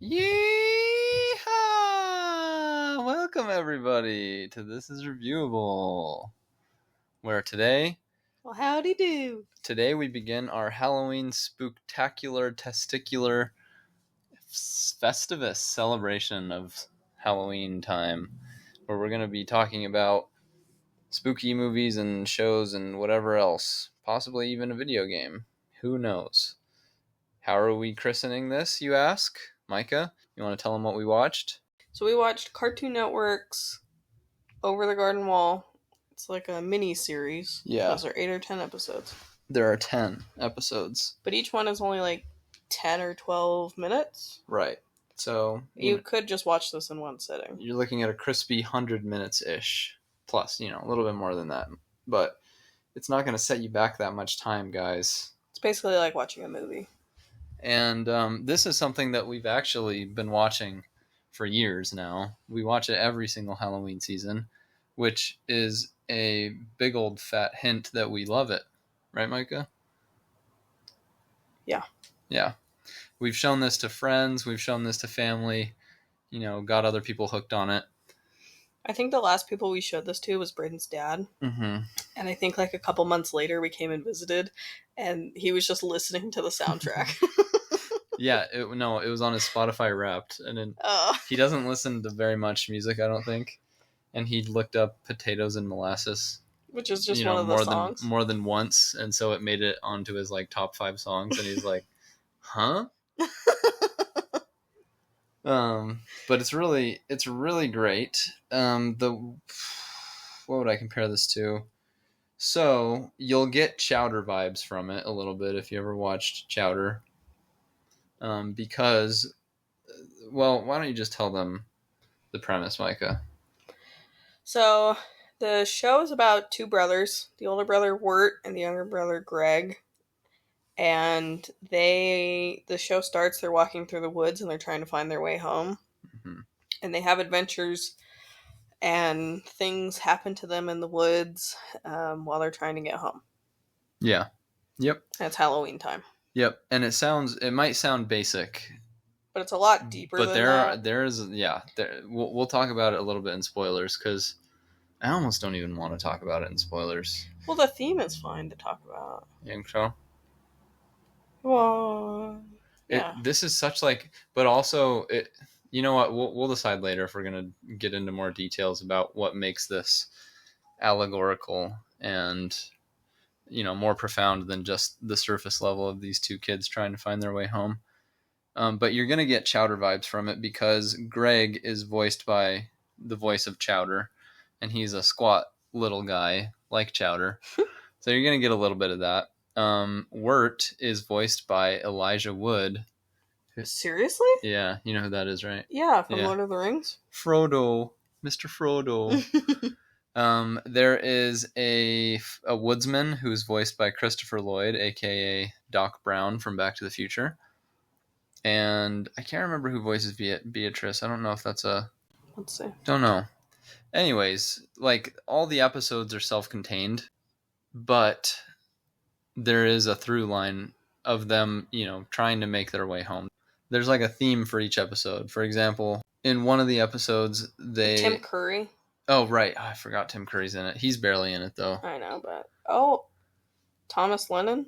Yeehaw! Welcome everybody to This Is Reviewable, where today Well, howdy do. we begin our Halloween Spooktacular Testicular Festivus celebration of Halloween time, where we're going to be talking about spooky movies and shows and whatever else, possibly even a video game. Who knows? How are we christening this, you ask? Micah, you want to tell them what we watched? So we watched Cartoon Network's Over the Garden Wall. It's like a mini series. Yeah. Those are 8 or 10 episodes. There are 10 episodes. But each one is only like 10 or 12 minutes. Right. So you could just watch this in one sitting. You're looking at a crispy 100 minutes-ish. Plus, a little bit more than that. But it's not going to set you back that much time, guys. It's basically like watching a movie. And this is something that we've actually been watching for years now. We watch it every single Halloween season, which is a big old fat hint that we love it. Right, Micah? Yeah. Yeah. We've shown this to friends. We've shown this to family. Got other people hooked on it. I think the last people we showed this to was Braden's dad. Mm-hmm. And I think like a couple months later we came and visited, and he was just listening to the soundtrack. Yeah, it was on his Spotify Wrapped, and then he doesn't listen to very much music, I don't think. And he looked up Potatoes and Molasses, which is just one of the songs more than once, and so it made it onto his like top 5 songs, and he's like, "Huh?" But it's really great. What would I compare this to? So you'll get Chowder vibes from it a little bit if you ever watched Chowder. Because, well, why don't you just tell them the premise, Micah? So the show is about 2 brothers, the older brother Wirt and the younger brother Greg. And the show starts, they're walking through the woods and they're trying to find their way home. Mm-hmm. And they have adventures and things happen to them in the woods while they're trying to get home. Yeah. Yep. And it's Halloween time. Yep. And it might sound basic, but it's a lot deeper than that. We'll talk about it a little bit in spoilers, because I almost don't even want to talk about it in spoilers. Well, the theme is fine to talk about. You think so? Well, yeah. This is such like, but also, you know what? We'll decide later if we're going to get into more details about what makes this allegorical and, more profound than just the surface level of these 2 kids trying to find their way home. But you're going to get Chowder vibes from it because Greg is voiced by the voice of Chowder, and he's a squat little guy like Chowder. So you're going to get a little bit of that. Wirt is voiced by Elijah Wood. Seriously? Yeah, you know who that is, right? Yeah, from Lord of the Rings. Frodo. Mr. Frodo. There is a woodsman who's voiced by Christopher Lloyd, a.k.a. Doc Brown from Back to the Future. And I can't remember who voices Beatrice. I don't know if that's a... Let's see. Don't know. Anyways, like, all the episodes are self-contained, but there is a through line of them, trying to make their way home. There's like a theme for each episode. For example, in one of the episodes, Tim Curry. Oh, right. I forgot Tim Curry's in it. He's barely in it, though. I know, but... Thomas Lennon?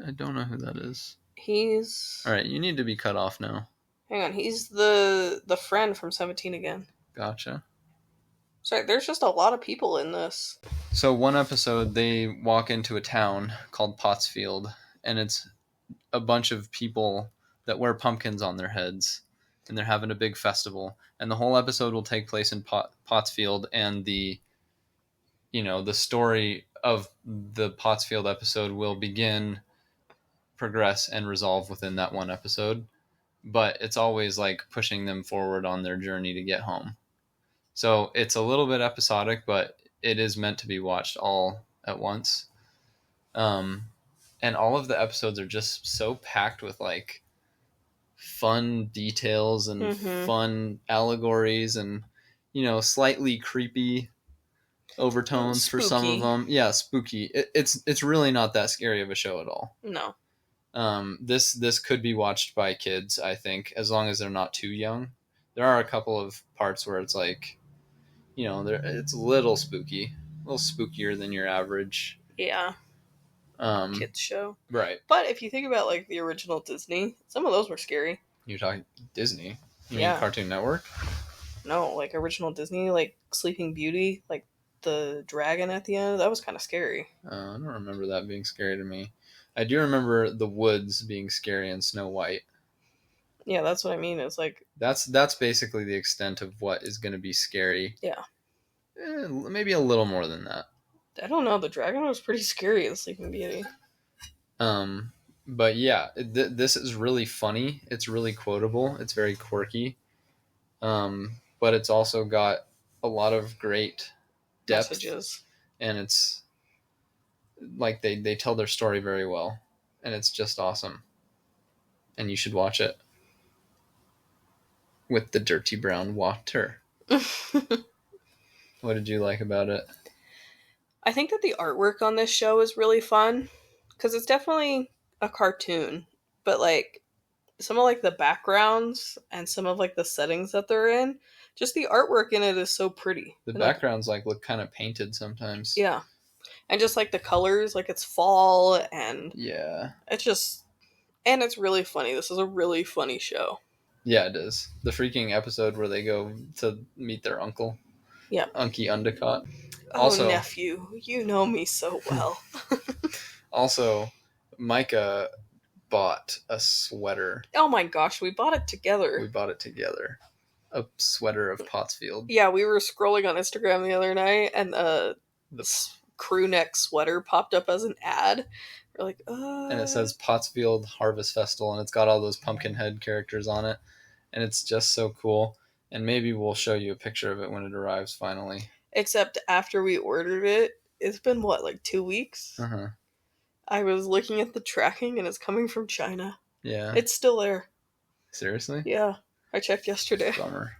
I don't know who that is. He's... All right, you need to be cut off now. Hang on, he's the friend from 17 Again. Gotcha. Sorry, there's just a lot of people in this. So one episode, they walk into a town called Pottsfield, and it's a bunch of people that wear pumpkins on their heads, and they're having a big festival. And the whole episode will take place in Pottsfield, and the story of the Pottsfield episode will begin, progress, and resolve within that one episode. But it's always like pushing them forward on their journey to get home. So it's a little bit episodic, but it is meant to be watched all at once. And all of the episodes are just so packed with like fun details and fun allegories and, slightly creepy overtones for some of them. Yeah, spooky. It's really not that scary of a show at all. No. This could be watched by kids, I think, as long as they're not too young. There are a couple of parts where it's like, it's a little spooky, a little spookier than your average Yeah, um, kids show. right. But if you think about like the original Disney, some of those were scary. You're talking Disney? You Yeah. mean Cartoon Network? No, like original Disney, like Sleeping Beauty, like the dragon at the end. That was kind of scary. I don't remember that being scary to me. I do remember the woods being scary in Snow White. Yeah, that's what I mean. It's like That's basically the extent of what is going to be scary. Yeah. Maybe a little more than that. I don't know. The dragon was pretty scary in Sleeping Beauty. But yeah, this is really funny. It's really quotable. It's very quirky. But it's also got a lot of great depth. Messages. And it's like they tell their story very well. And it's just awesome. And you should watch it. With the dirty brown water. What did you like about it? I think that the artwork on this show is really fun. Because it's definitely a cartoon. But like some of like the backgrounds and some of like the settings that they're in, just the artwork in it is so pretty. The and backgrounds like look kind of painted sometimes. Yeah. And just like the colors, like it's fall and yeah, it's just, and it's really funny. This is a really funny show. Yeah, it is. The freaking episode where they go to meet their uncle. Yeah. Unky Undercott. Also, nephew, you know me so well. Also, Micah bought a sweater. Oh my gosh, we bought it together. A sweater of Pottsfield. Yeah, we were scrolling on Instagram the other night, and the crew neck sweater popped up as an ad. We're like, And it says Pottsfield Harvest Festival, and it's got all those pumpkin head characters on it. And it's just so cool. And maybe we'll show you a picture of it when it arrives finally. Except after we ordered it, it's been what, like 2 weeks? Uh-huh. I was looking at the tracking and it's coming from China. Yeah. It's still there. Seriously? Yeah. I checked yesterday. Bummer.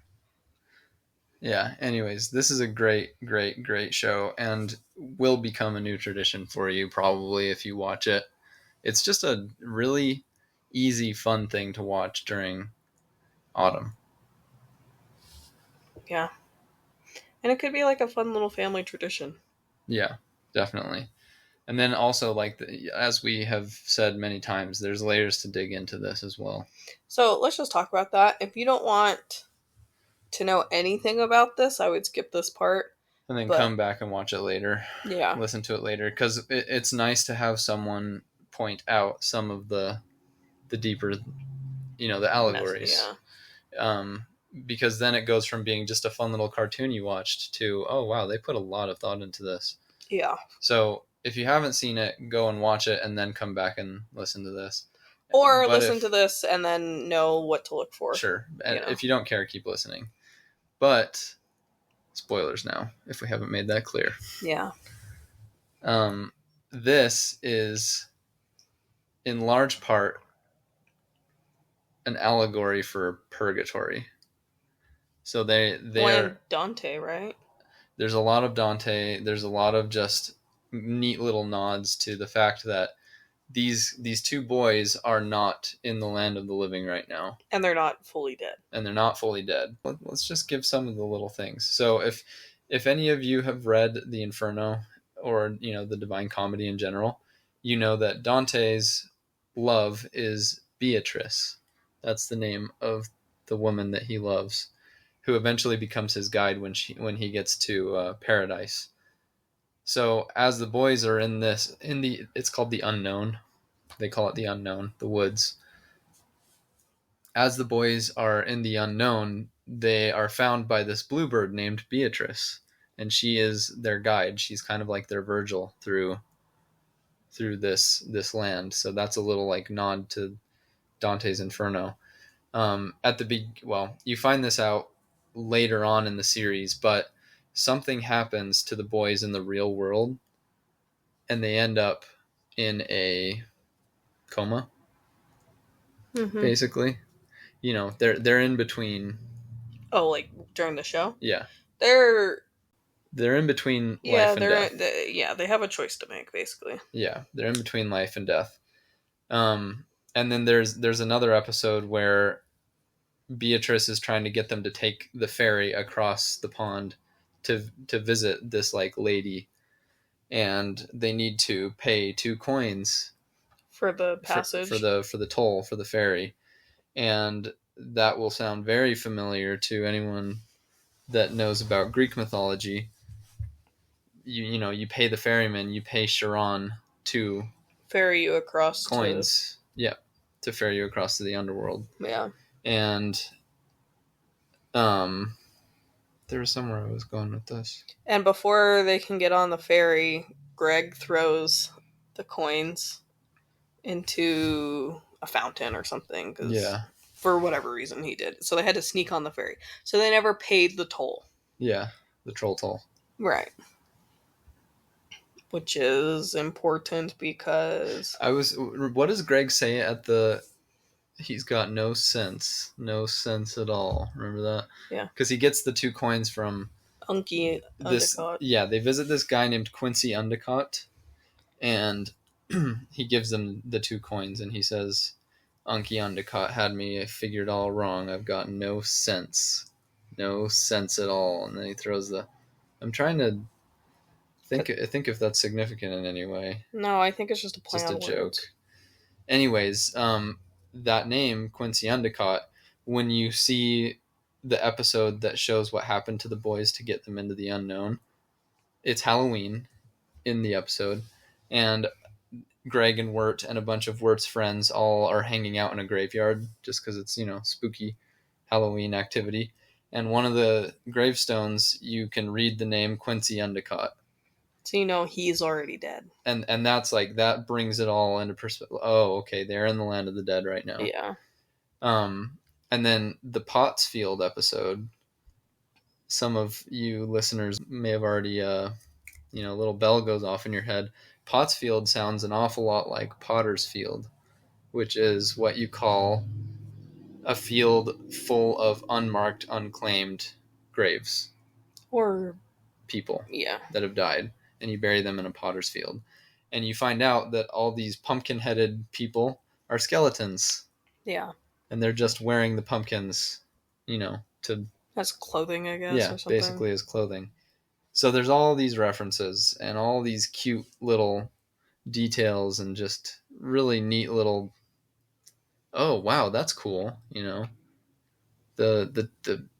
Yeah, anyways, this is a great, great, great show and will become a new tradition for you probably if you watch it. It's just a really easy, fun thing to watch during autumn. Yeah. And it could be like a fun little family tradition. Yeah, definitely. And then also, like, as we have said many times, there's layers to dig into this as well. So let's just talk about that. If you don't want to know anything about this, I would skip this part. And then come back and watch it later. Yeah. Listen to it later. Because it's nice to have someone point out some of the deeper, the allegories. Yeah. Because then it goes from being just a fun little cartoon you watched to, oh, wow, they put a lot of thought into this. Yeah. So if you haven't seen it, go and watch it and then come back and listen to this. Or listen to this and then know what to look for. Sure. And if you don't care, keep listening. But spoilers now, if we haven't made that clear. Yeah. This is in large part an allegory for purgatory. So they are Dante, right? There's a lot of Dante. There's a lot of just neat little nods to the fact that these two boys are not in the land of the living right now. And they're not fully dead. Let's just give some of the little things. So if any of you have read the Inferno or, the Divine Comedy in general, you know that Dante's love is Beatrice. That's the name of the woman that he loves, who eventually becomes his guide when he gets to paradise. So as the boys are it's called the unknown. They call it the unknown, the woods. As the boys are in the unknown, they are found by this bluebird named Beatrice, and she is their guide. She's kind of like their Virgil through this land. So that's a little like nod to Dante's Inferno. You find this out later on in the series, but something happens to the boys in the real world and they end up in a coma. Mm-hmm. Basically, they're in between. Oh, like during the show? Yeah. They're in between life and death. They have a choice to make, basically. Yeah, they're in between life and death. And then there's another episode where Beatrice is trying to get them to take the ferry across the pond to visit this like lady, and they need to pay 2 coins For the passage. for the toll for the ferry. And that will sound very familiar to anyone that knows about Greek mythology. You pay the ferryman, you pay Charon 2 ferry you across coins. To ferry you across to the underworld. Yeah. And there was somewhere I was going with this. And before they can get on the ferry, Greg throws the coins into a fountain or something. Yeah. For whatever reason he did. So they had to sneak on the ferry. So they never paid the toll. Yeah, the troll toll. Right. Which is important because... What does Greg say at the... He's got no sense. No sense at all. Remember that? Yeah. Because he gets the 2 coins from... Unky Undicott. Yeah, they visit this guy named Quincy Undicott, and he gives them the 2 coins, and he says, Unky Undicott had me figured all wrong. I've got no sense. No sense at all. And then he throws the... I'm trying to think if that's significant in any way. No, I think it's just a play on words. Joke. Anyways, that name, Quincy Undicott, when you see the episode that shows what happened to the boys to get them into the unknown, it's Halloween in the episode, and Greg and Wirt and a bunch of Wirt's friends all are hanging out in a graveyard just because it's, spooky Halloween activity. And one of the gravestones, you can read the name Quincy Undicott. So he's already dead. And that's like, that brings it all into perspective. Oh, okay, they're in the land of the dead right now. Yeah. And then the Pottsfield episode, some of you listeners may have already, a little bell goes off in your head. Pottsfield sounds an awful lot like Potter's Field, which is what you call a field full of unmarked, unclaimed graves. Or people yeah. that have died, and you bury them in a potter's field. And you find out that all these pumpkin-headed people are skeletons. Yeah. And they're just wearing the pumpkins, to... As clothing, I guess, yeah, or something. Basically as clothing. So there's all these references and all these cute little details and just really neat little... Oh, wow, that's cool, The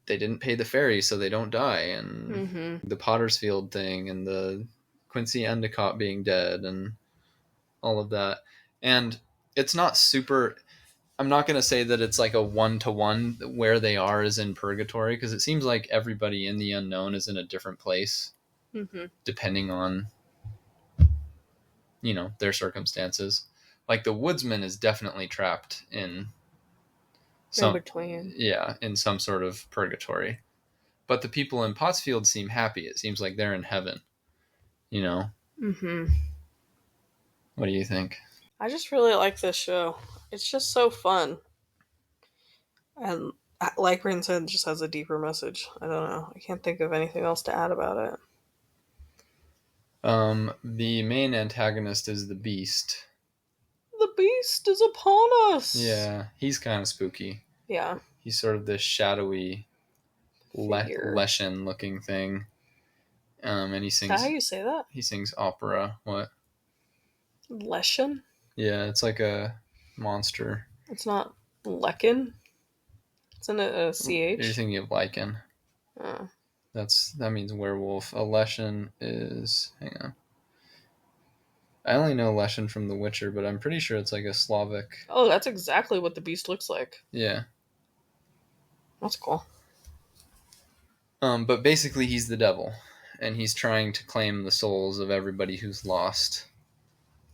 they didn't pay the ferry, so they don't die, and the Potter's Field thing, and the Quincy Endicott being dead, and all of that. And it's not super... I'm not going to say that it's like a one-to-one where they are is in purgatory, because it seems like everybody in the unknown is in a different place, depending on, their circumstances. Like the woodsman is definitely trapped in between. Yeah, in some sort of purgatory. But the people in Pottsfield seem happy. It seems like they're in heaven. What do you think? I just really like this show. It's just so fun. And like Bryn said, it just has a deeper message. I don't know. I can't think of anything else to add about it. The main antagonist is the Beast. The Beast is upon us! Yeah, he's kind of spooky. Yeah. He's sort of this shadowy, Leshen-looking thing. And he sings... Is that how you say that? He sings opera. What? Leshen? Yeah, it's like a monster. It's not Lecken? Isn't it a CH? You're thinking of lichen. Oh. That means werewolf. A Leshen is... Hang on. I only know Leshen from The Witcher, but I'm pretty sure it's like a Slavic... Oh, that's exactly what the Beast looks like. Yeah. That's cool. But basically he's the devil, and he's trying to claim the souls of everybody who's lost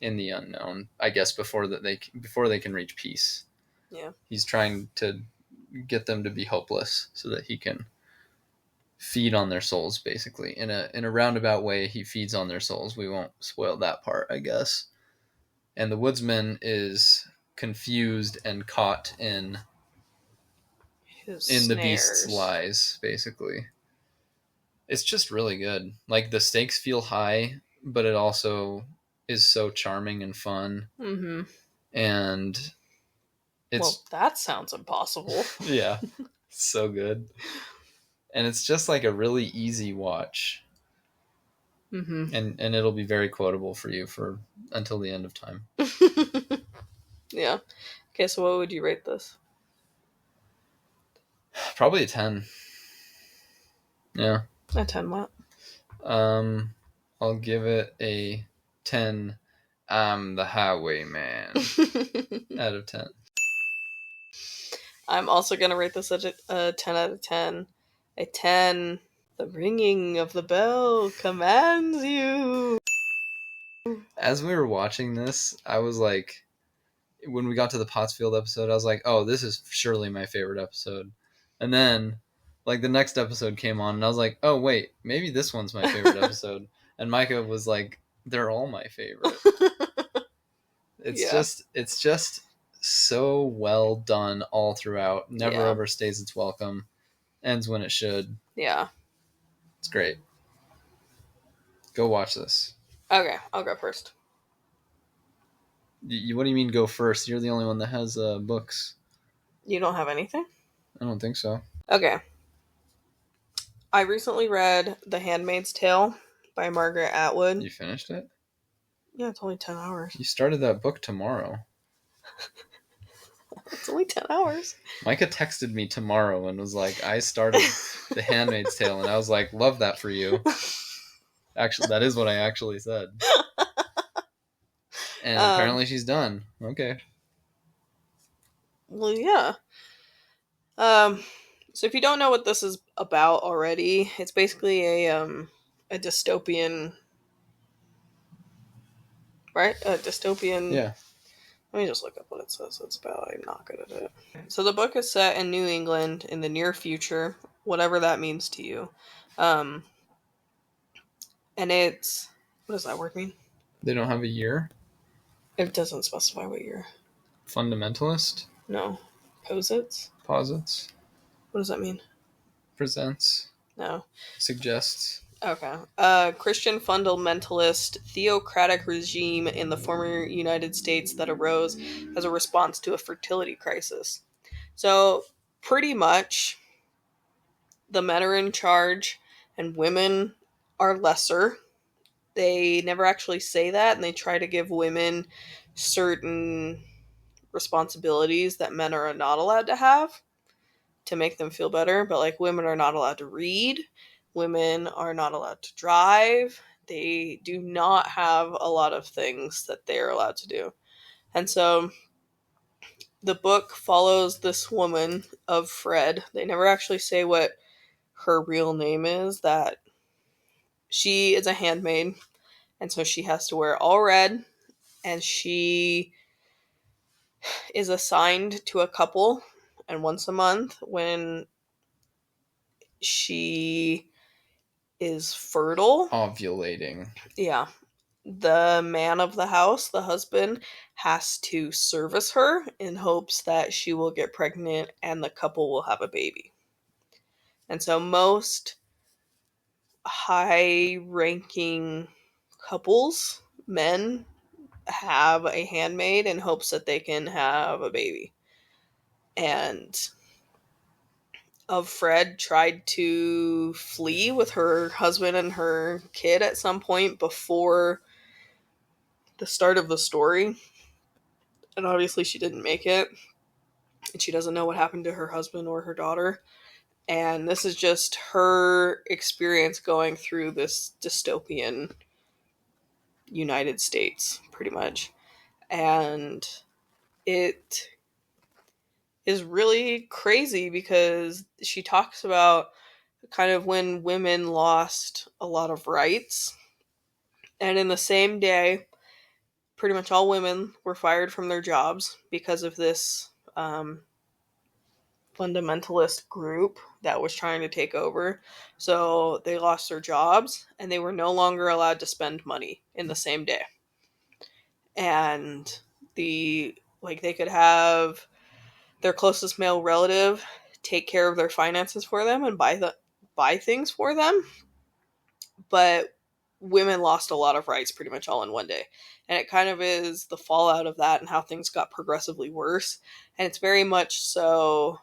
in the unknown, I guess, before they can reach peace. Yeah. He's trying to get them to be hopeless so that he can feed on their souls, basically. In a roundabout way, he feeds on their souls. We won't spoil that part, I guess. And the woodsman is confused and caught in the Beast's lies, basically. It's just really good. Like, the stakes feel high, but it also is so charming and fun. And well, that sounds impossible. yeah, so good. And it's just like a really easy watch. Mm-hmm. And it'll be very quotable for you for until the end of time. Yeah. Okay, so what would you rate this? Probably a 10. Yeah. A 10 what? I'll give it a 10. I'm the highwayman out of 10. I'm also going to rate this at a 10 out of 10. A 10. The ringing of the bell commands you. As we were watching this, I was like, when we got to the Pottsfield episode, I was like, oh, this is surely my favorite episode. And then, like, the next episode came on, and I was like, oh, wait, maybe this one's my favorite episode. And Micah was like, they're all my favorite. It's just so well done all throughout. Never overstays its welcome. Ends when it should. Yeah. It's great. Go watch this. Okay, I'll go first. What do you mean go first? You're the only one that has books. You don't have anything? I don't think so. Okay. I recently read The Handmaid's Tale by Margaret Atwood. You finished it? Yeah, it's only 10 hours. You started that book tomorrow. It's only 10 hours. Micah texted me tomorrow and was like, I started The Handmaid's Tale, and I was like, love that for you. Actually, that is what I actually said. And apparently she's done. Okay. Well, yeah. So if you don't know what this is about already, it's basically a dystopian, right? A dystopian. Yeah. Let me just look up what it says it's about. I'm not good at it. So the book is set in New England in the near future, whatever that means to you. And it's, what does that word mean? They don't have a year? It doesn't specify what year. Fundamentalist? No. Posits? Posits? What does that mean? Presents? No. Suggests? Okay. Christian fundamentalist theocratic regime in the former United States that arose as a response to a fertility crisis. So, pretty much, the men are in charge and women are lesser. They never actually say that, and they try to give women certain responsibilities that men are not allowed to have to make them feel better. But, like, women are not allowed to read. Women are not allowed to drive. They do not have a lot of things that they are allowed to do. And so the book follows this woman of Fred. They never actually say what her real name is, that she is a handmaid. And so she has to wear all red. And she is assigned to a couple. And once a month, when she is fertile, ovulating, yeah, the man of the house, the husband, has to service her in hopes that she will get pregnant and the couple will have a baby. And so most high-ranking couples, men, have a handmaid in hopes that they can have a baby. And Fred tried to flee with her husband and her kid at some point before the start of the story. And obviously she didn't make it. And she doesn't know what happened to her husband or her daughter. And this is just her experience going through this dystopian United States, pretty much. And it is really crazy because she talks about kind of when women lost a lot of rights. And in the same day, pretty much all women were fired from their jobs because of this fundamentalist group that was trying to take over. So they lost their jobs and they were no longer allowed to spend money in the same day. And they could have their closest male relative take care of their finances for them and buy things for them. But women lost a lot of rights pretty much all in one day. and it kind of is the fallout of that and how things got progressively worse. And it's very much so,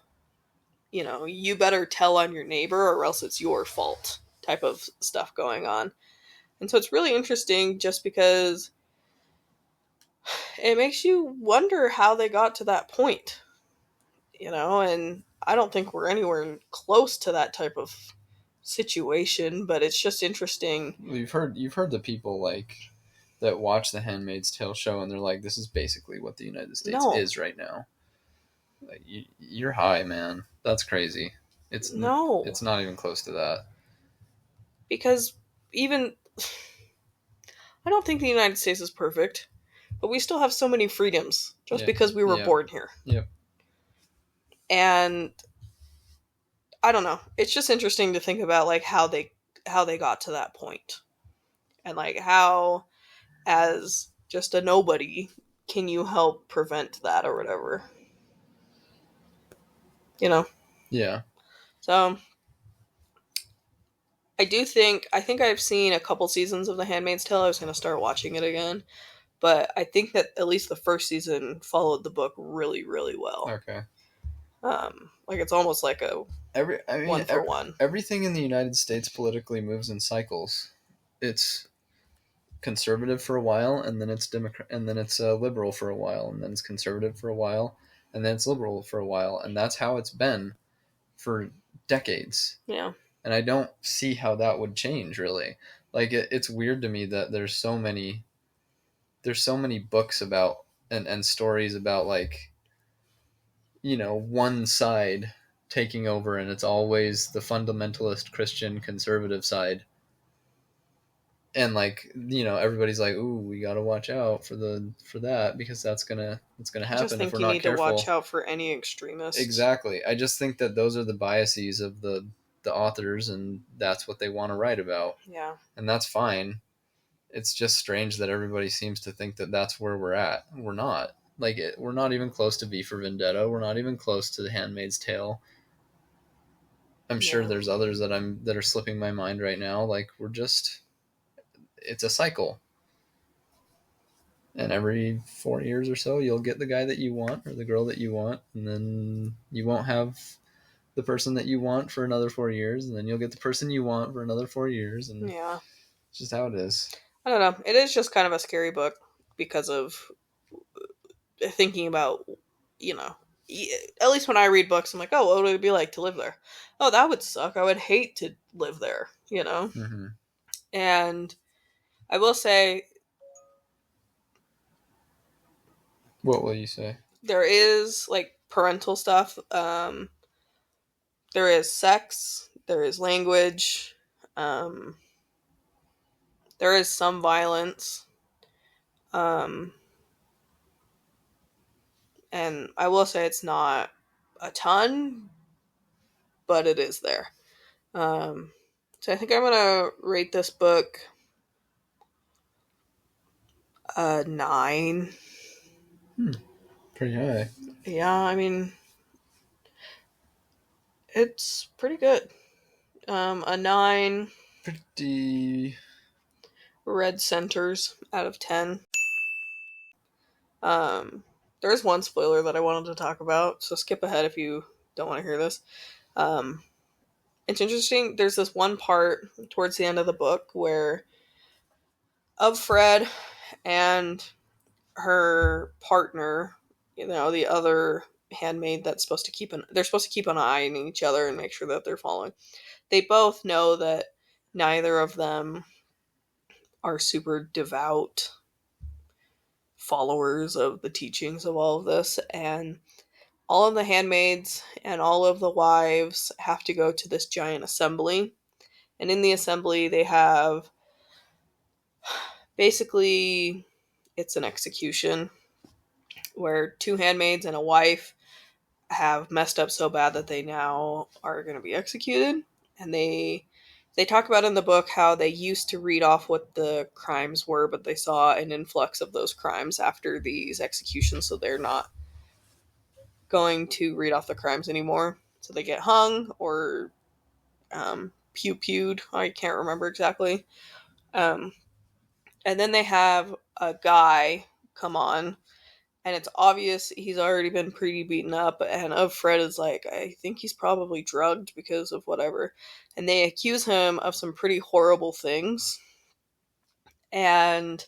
you better tell on your neighbor or else it's your fault type of stuff going on. And so it's really interesting just because it makes you wonder how they got to that point, and I don't think we're anywhere close to that type of situation, but it's just interesting. You've heard the people like that watch the Handmaid's Tale show, and they're like, "This is basically what the United States No, is right now." Like, you're high, man. That's crazy. no, It's not even close to that. because even I don't think the United States is perfect, but we still have so many freedoms just Yeah. because we were Yeah. born here. Yep. And I don't know. It's just interesting to think about like how they got to that point. And like how as just a nobody can you help prevent that or whatever. Yeah. So I think I've seen a couple seasons of The Handmaid's Tale. I was going to start watching it again, but I think that at least the first season followed the book really, really well. Okay. Like it's almost like a one for one. Everything in the United States politically moves in cycles. It's conservative for a while, and then it's Democrat, and then it's liberal for a while, and then it's conservative for a while, and then it's liberal for a while, and that's how it's been for decades. Yeah. And I don't see how that would change, really. Like, it's weird to me that there's so many books about and stories about, like, one side taking over, and it's always the fundamentalist Christian conservative side. And like, everybody's like, "Ooh, we gotta watch out for that because that's gonna happen I just think if we're you not need careful." to watch out for any extremists. Exactly. I just think that those are the biases of the authors, and that's what they want to write about. Yeah. And that's fine. It's just strange that everybody seems to think that that's where we're at. We're not. Like, we're not even close to V for Vendetta. We're not even close to The Handmaid's Tale. I'm sure there's others that are slipping my mind right now. Like, it's a cycle. And every 4 years or so, you'll get the guy that you want or the girl that you want, and then you won't have the person that you want for another 4 years, and then you'll get the person you want for another 4 years, and it's just how it is. I don't know. It is just kind of a scary book because of thinking about, at least when I read books, I'm like, oh, what would it be like to live there? Oh, that would suck. I would hate to live there, Mm-hmm. And I will say, What will you say? there is like parental stuff. There is sex. There is language. Um, there is some violence. Um, and I will say it's not a ton, but it is there. So I think I'm gonna rate this book a 9. Pretty high. Yeah, I mean, it's pretty good. A 9 Pretty. red centers out of 10. There's one spoiler that I wanted to talk about, so skip ahead if you don't want to hear this. It's interesting. There's this one part towards the end of the book where of Fred and her partner, the other handmaid that's they're supposed to keep an eye on each other and make sure that they're following. They both know that neither of them are super devout followers of the teachings of all of this, and all of the handmaids and all of the wives have to go to this giant assembly. And in the assembly, they have basically, it's an execution where 2 handmaids and a wife have messed up so bad that they now are going to be executed. And they talk about in the book how they used to read off what the crimes were, but they saw an influx of those crimes after these executions, so they're not going to read off the crimes anymore. So they get hung or pew-pewed. I can't remember exactly. And then they have a guy come on, and it's obvious he's already been pretty beaten up. And Fred is like, I think he's probably drugged because of whatever. And they accuse him of some pretty horrible things. And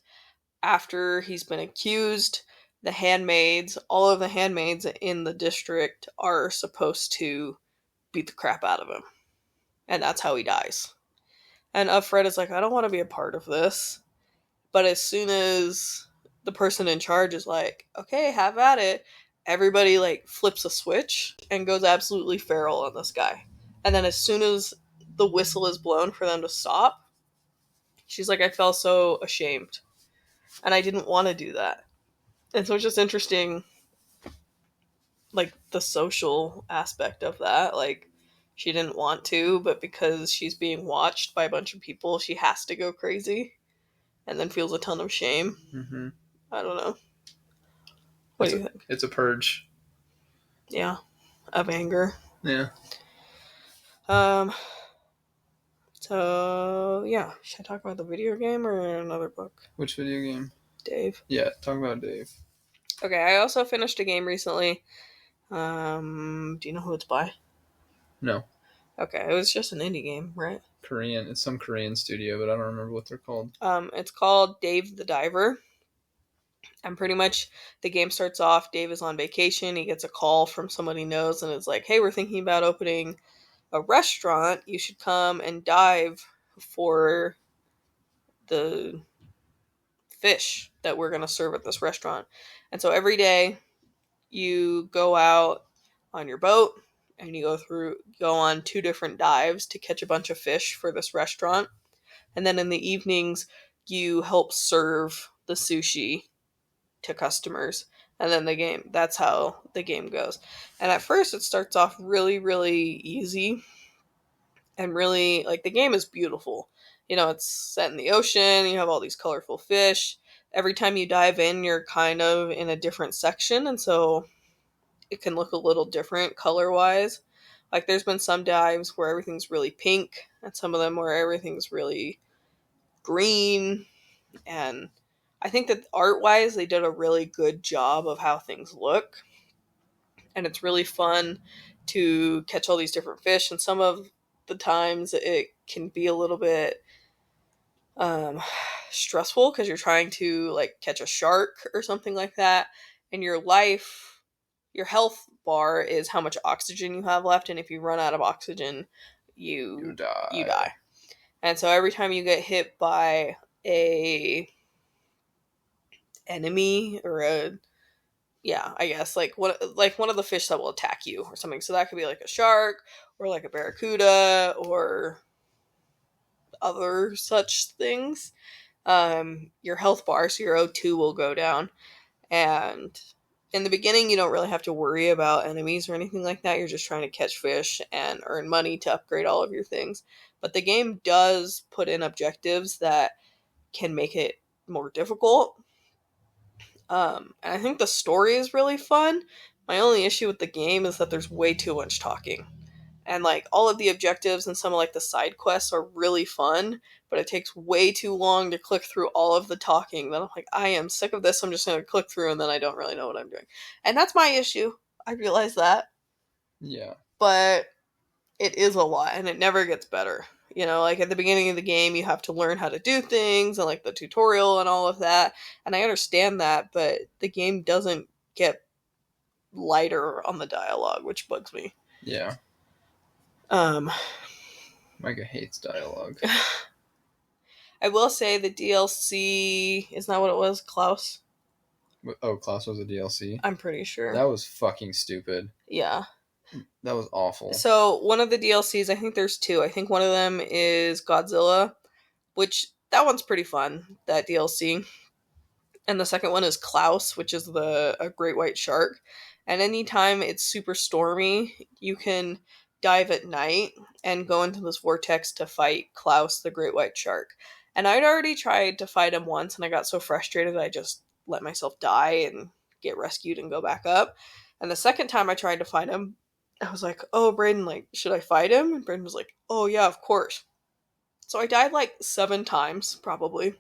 after he's been accused, the handmaids, all of the handmaids in the district are supposed to beat the crap out of him. And that's how he dies. And Fred is like, I don't want to be a part of this. But as soon as the person in charge is like, okay, have at it, everybody like flips a switch and goes absolutely feral on this guy. And then as soon as the whistle is blown for them to stop, she's like, I felt so ashamed. And I didn't want to do that. And so it's just interesting, like, the social aspect of that. Like, she didn't want to, but because she's being watched by a bunch of people, she has to go crazy and then feels a ton of shame. Mm-hmm. I don't know. What do you think? It's a purge. Yeah. Of anger. Yeah. So, yeah. Should I talk about the video game or another book? Which video game? Dave. Yeah, talk about Dave. Okay, I also finished a game recently. Do you know who it's by? No. Okay, it was just an indie game, right? Korean. It's some Korean studio, but I don't remember what they're called. It's called Dave the Diver. And pretty much the game starts off, Dave is on vacation, he gets a call from someone he knows and it's like, hey, we're thinking about opening a restaurant, you should come and dive for the fish that we're going to serve at this restaurant. And so every day you go out on your boat and you go on 2 different dives to catch a bunch of fish for this restaurant. And then in the evenings you help serve the sushi to customers. And then that's how the game goes. And at first it starts off really, really easy. And really, like, the game is beautiful. You know, it's set in the ocean, you have all these colorful fish. Every time you dive in, you're kind of in a different section, and so it can look a little different color-wise. Like, there's been some dives where everything's really pink, and some of them where everything's really green. And I think that art-wise, they did a really good job of how things look. And it's really fun to catch all these different fish, and some of the times it can be a little bit stressful because you're trying to like catch a shark or something like that, and your health bar is how much oxygen you have left, and if you run out of oxygen, you die. And so every time you get hit by a enemy or I guess like one of the fish that will attack you or something. So that could be like a shark or like a barracuda or other such things. Your health bar, so your O2 will go down. And in the beginning, you don't really have to worry about enemies or anything like that. You're just trying to catch fish and earn money to upgrade all of your things. But the game does put in objectives that can make it more difficult. And I think the story is really fun. My only issue with the game is that there's way too much talking. And like all of the objectives and some of like the side quests are really fun, but it takes way too long to click through all of the talking. Then I'm like, I am sick of this. I'm just going to click through and then I don't really know what I'm doing. And that's my issue. I realize that. Yeah. But it is a lot and it never gets better. You know, like at the beginning of the game, you have to learn how to do things and like the tutorial and all of that. And I understand that, but the game doesn't get lighter on the dialogue, which bugs me. Yeah. Micah hates dialogue. I will say the DLC, isn't that what it was? Klaus? Oh, Klaus was a DLC? I'm pretty sure. That was fucking stupid. Yeah. That was awful. So one of the DLCs, I think there's 2. I think one of them is Godzilla, which that one's pretty fun, that DLC. And the second one is Klaus, which is a great white shark. And anytime it's super stormy, you can dive at night and go into this vortex to fight Klaus, the great white shark. And I'd already tried to fight him once, and I got so frustrated I just let myself die and get rescued and go back up. And the second time I tried to fight him, I was like, oh, Brayden, like, should I fight him? And Brayden was like, oh, yeah, of course. So I died like 7 times, probably.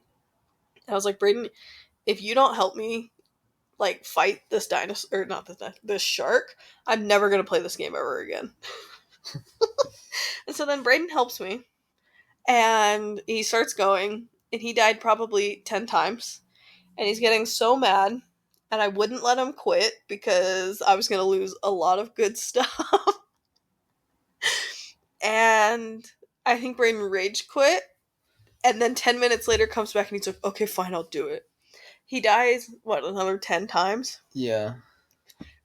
I was like, Brayden, if you don't help me like fight this dinosaur, or not this shark, I'm never gonna play this game ever again. And so then Brayden helps me, and he starts going, and he died probably 10 times, and he's getting so mad, and I wouldn't let him quit because I was gonna lose a lot of good stuff. And I think Brayden rage quit, and then 10 minutes later comes back and he's like, okay, fine, I'll do it. He dies, what, another 10 times? Yeah.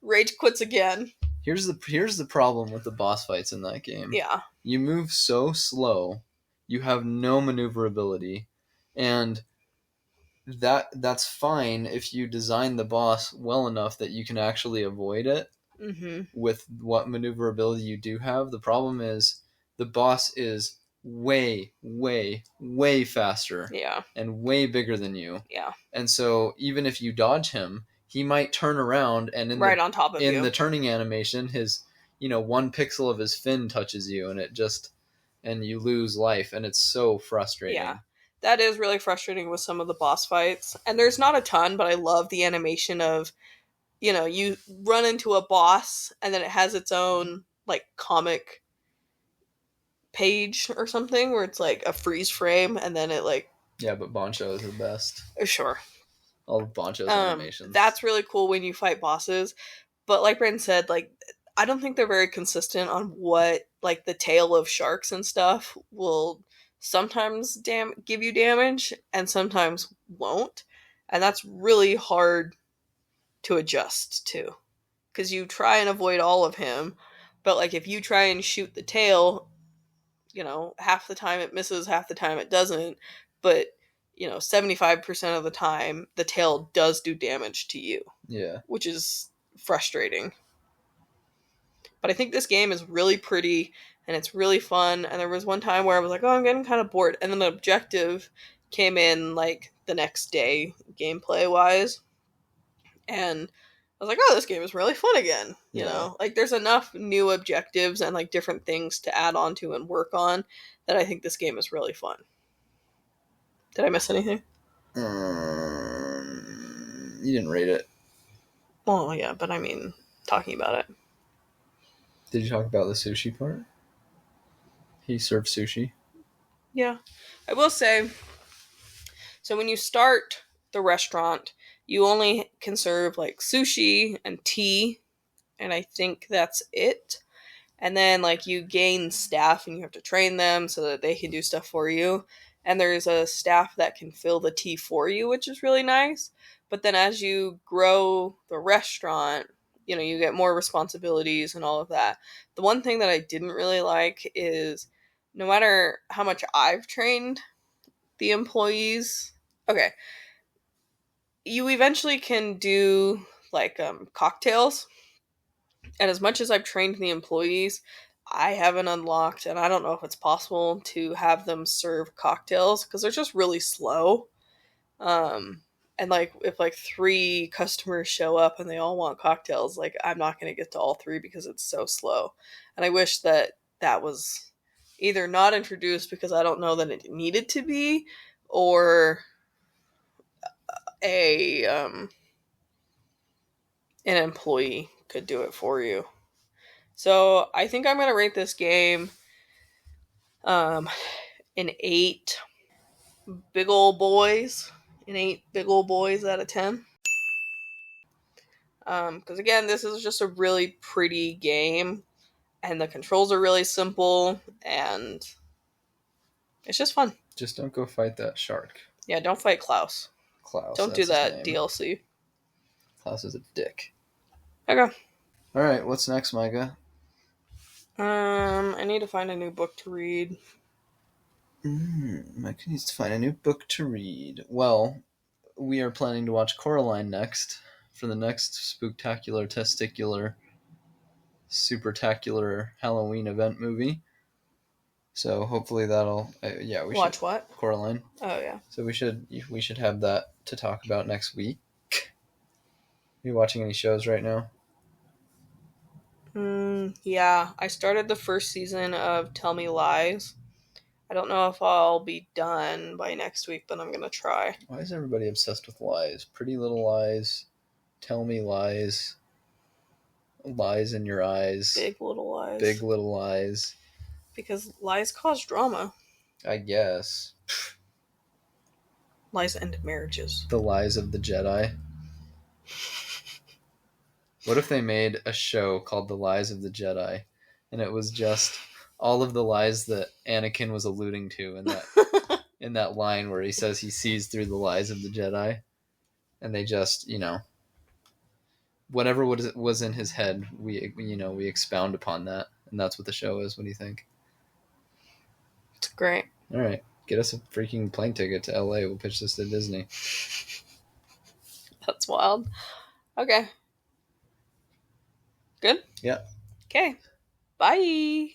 Rage quits again. Here's the problem with the boss fights in that game. Yeah. You move so slow, you have no maneuverability, and that's fine if you design the boss well enough that you can actually avoid it with what maneuverability you do have. The problem is the boss is way, way, way faster. Yeah. And way bigger than you. Yeah. And so even if you dodge him, he might turn around and on top of you. In the turning animation, his 1 pixel of his fin touches you, and you lose life, and it's so frustrating. Yeah. That is really frustrating with some of the boss fights. And there's not a ton, but I love the animation of, you run into a boss and then it has its own like comic page or something where it's like a freeze frame and then it like... Yeah, but Bancho is the best. Sure. All of Bancho's animations. That's really cool when you fight bosses. But like Brandon said, like, I don't think they're very consistent on what, like, the tail of sharks and stuff will sometimes give you damage and sometimes won't. And that's really hard to adjust to. Because you try and avoid all of him, but, like, if you try and shoot the tail, half the time it misses, half the time it doesn't. But 75% of the time, the tail does do damage to you. Yeah. Which is frustrating. But I think this game is really pretty, and it's really fun, and there was one time where I was like, oh, I'm getting kind of bored, and then the objective came in, like, the next day, gameplay-wise, and I was like, oh, this game is really fun again, you know? Like, there's enough new objectives and, like, different things to add on to and work on that I think this game is really fun. Did I miss anything? You didn't rate it. Well, yeah, but I mean, talking about it. Did you talk about the sushi part? He served sushi. Yeah. I will say, so when you start the restaurant, you only can serve, like, sushi and tea, and I think that's it. And then, like, you gain staff and you have to train them so that they can do stuff for you. And there's a staff that can fill the tea for you, which is really nice. But then as you grow the restaurant, you get more responsibilities and all of that. The one thing that I didn't really like is no matter how much I've trained the employees, okay, you eventually can do, like, cocktails. And as much as I've trained the employees, I haven't unlocked, and I don't know if it's possible to have them serve cocktails because they're just really slow. And, like, if, like, 3 customers show up and they all want cocktails, like, I'm not going to get to all 3 because it's so slow. And I wish that was either not introduced because I don't know that it needed to be, or an employee could do it for you. So I think I'm going to rate this game an 8 big old boys. An 8 big old boys out of 10. Because again, this is just a really pretty game, and the controls are really simple, and it's just fun. Just don't go fight that shark. Yeah, don't fight Klaus. Don't do that DLC. Klaus is a dick. Okay. Alright, what's next, Micah? I need to find a new book to read. Micah needs to find a new book to read. Well, we are planning to watch Coraline next for the next spooktacular, testicular, supertacular Halloween event movie. So hopefully that'll we watch what? Coraline. Oh yeah. So we should have that to talk about next week. Are you watching any shows right now? Yeah, I started the first season of Tell Me Lies, I don't know if I'll be done by next week, but I'm going to try. Why is everybody obsessed with lies? Pretty Little Lies, Tell Me Lies, Lies in Your Eyes, Big Little Lies. Big Little Lies. Because lies cause drama. I guess. Lies end marriages. The Lies of the Jedi. What if they made a show called The Lies of the Jedi, and it was just all of the lies that Anakin was alluding to in that line where he says he sees through the lies of the Jedi, and they just, whatever was in his head, we expound upon that, and that's what the show is. What do you think? It's great. All right, get us a freaking plane ticket to LA. We'll pitch this to Disney. That's wild. Okay. Good? Yeah. Okay. Bye.